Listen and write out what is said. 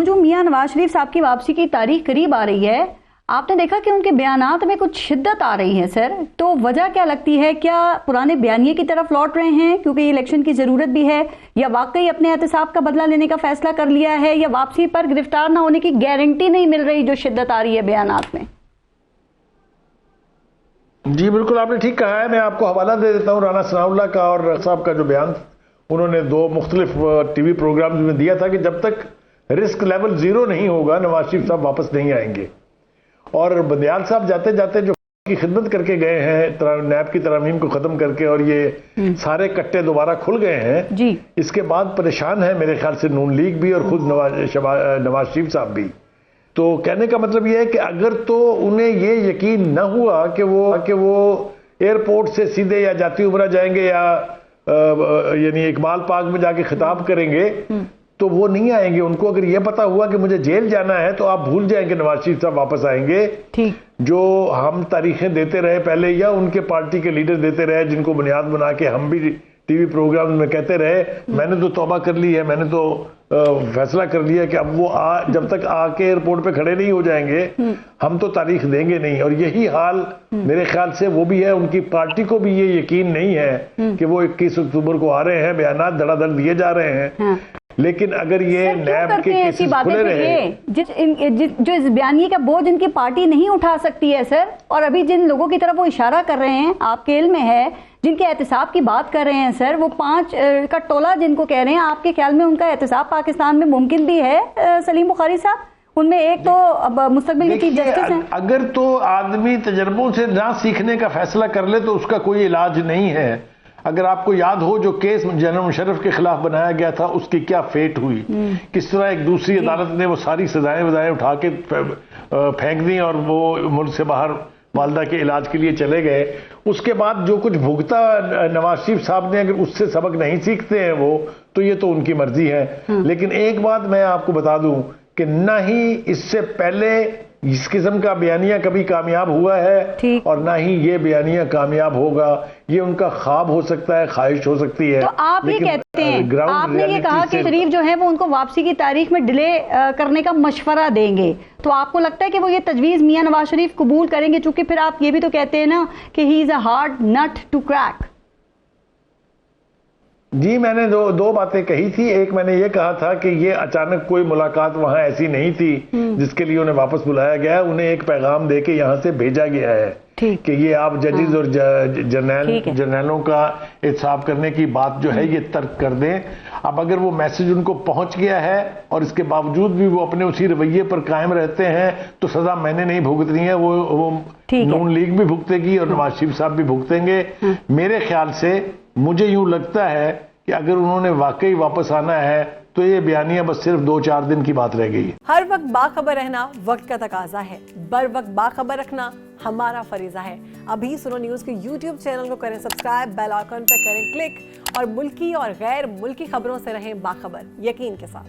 جو میاں نواز شریف صاحب کی واپسی کی تاریخ قریب آ رہی ہے، آپ نے دیکھا کہ ان کے بیانات میں کچھ شدت آ رہی ہے سر، تو وجہ کیا لگتی ہے؟ کیا پرانے بیانیے کی طرف لوٹ رہے ہیں کیونکہ یہ الیکشن کی ضرورت بھی ہے، یا واقعی اپنے احتساب کا بدلہ لینے کا فیصلہ کر لیا ہے، یا واپسی پر گرفتار نہ ہونے کی گارنٹی نہیں مل رہی جو شدت آ رہی ہے بیانات میں؟ جی بالکل آپ نے ٹھیک کہا ہے. میں آپ کو حوالہ دے دیتا ہوں رانا ثناء اللہ کا اور صاحب کا جو بیان انہوں نے 2 مختلف ٹی وی پروگرامز میں دیا تھا کہ جب تک رسک لیول 0 نہیں ہوگا نواز شریف صاحب واپس نہیں آئیں گے. اور بندیال صاحب جاتے جاتے جو کی خدمت کر کے گئے ہیں نیب کی ترامیم کو ختم کر کے، اور یہ سارے کٹے دوبارہ کھل گئے ہیں جی، اس کے بعد پریشان ہے میرے خیال سے نون لیگ بھی اور خود نواز شریف صاحب بھی. تو کہنے کا مطلب یہ ہے کہ اگر تو انہیں یہ یقین نہ ہوا کہ وہ ایئرپورٹ سے سیدھے یا جاتی عمرہ جائیں گے یا یعنی اقبال پارک میں جا کے خطاب کریں گے تو وہ نہیں آئیں گے. ان کو اگر یہ پتا ہوا کہ مجھے جیل جانا ہے تو آپ بھول جائیں کہ نواز شریف صاحب واپس آئیں گے. جو ہم تاریخیں دیتے رہے پہلے یا ان کے پارٹی کے لیڈر دیتے رہے، جن کو بنیاد بنا کے ہم بھی ٹی وی پروگرام میں کہتے رہے میں نے تو توبہ کر لی ہے، میں نے تو فیصلہ کر لیا کہ اب وہ جب تک آ کے ایئرپورٹ پہ کھڑے نہیں ہو جائیں گے ہم تو تاریخ دیں گے نہیں. اور یہی حال میرے خیال سے وہ بھی ہے، ان کی پارٹی کو بھی یہ یقین نہیں ہے کہ وہ 21 اکتوبر کو آ رہے ہیں. بیانات دھڑا دھڑ دیے جا رہے ہیں، لیکن اگر یہ نیب کے کیسز کھلے رہے، جو اس بیانیے کا بوجھ ان کی پارٹی نہیں اٹھا سکتی ہے سر، اور ابھی جن لوگوں کی طرف وہ اشارہ کر رہے ہیں آپ کے علم میں ہے، جن کے احتساب کی بات کر رہے ہیں سر، وہ 5 کا ٹولہ جن کو کہہ رہے ہیں، آپ کے خیال میں ان کا احتساب پاکستان میں ممکن بھی ہے سلیم بخاری صاحب؟ ان میں ایک تو مستقبل کے چیف جسٹس ہیں. اگر تو آدمی تجربوں سے نہ سیکھنے کا فیصلہ کر لے تو اس کا کوئی علاج نہیں ہے. اگر آپ کو یاد ہو جو کیس جنرل مشرف کے خلاف بنایا گیا تھا اس کی کیا فیٹ ہوئی، کس طرح ایک دوسری عدالت نے وہ ساری سزائیں اٹھا کے پھینک دیں اور وہ ملک سے باہر والدہ کے علاج کے لیے چلے گئے. اس کے بعد جو کچھ بھگتا نواز شریف صاحب نے، اگر اس سے سبق نہیں سیکھتے ہیں وہ تو یہ تو ان کی مرضی ہے. لیکن ایک بات میں آپ کو بتا دوں کہ نہ ہی اس سے پہلے اس قسم کا بیانیہ کبھی کامیاب ہوا ہے اور نہ ہی یہ بیانیہ کامیاب ہوگا. یہ ان کا خواب ہو سکتا ہے، خواہش ہو سکتی ہے. تو آپ یہ کہتے ہیں، آپ نے یہ کہا کہ شریف جو ہے وہ ان کو واپسی کی تاریخ میں ڈیلے کرنے کا مشورہ دیں گے، تو آپ کو لگتا ہے کہ وہ یہ تجویز میاں نواز شریف قبول کریں گے؟ چونکہ پھر آپ یہ بھی تو کہتے ہیں نا کہ he is a hard nut to crack. جی میں نے 2 باتیں کہی تھی. ایک میں نے یہ کہا تھا کہ یہ اچانک کوئی ملاقات وہاں ایسی نہیں تھی جس کے لیے انہیں واپس بلایا گیا ہے. انہیں ایک پیغام دے کے یہاں سے بھیجا گیا ہے کہ یہ آپ ججز اور جرنیلوں کا احتساب کرنے کی بات جو ہے یہ ترک کر دیں. اب اگر وہ میسج ان کو پہنچ گیا ہے اور اس کے باوجود بھی وہ اپنے اسی رویے پر قائم رہتے ہیں تو سزا میں نے نہیں بھگتنی ہے، وہ نون لیگ بھی بھگتے گی اور نواز شریف صاحب بھی بھگتیں گے. میرے خیال سے مجھے یوں لگتا ہے کہ اگر انہوں نے واقعی واپس آنا ہے تو یہ بیانیہ بس صرف 2-4 دن کی بات رہ گئی ہے. ہر وقت باخبر رہنا وقت کا تقاضا ہے، بر وقت باخبر رکھنا ہمارا فریضہ ہے. ابھی سنو نیوز کے یوٹیوب چینل کو کریں سبسکرائب، بیل آئیکن پر کریں کلک اور ملکی اور غیر ملکی خبروں سے رہیں باخبر، یقین کے ساتھ.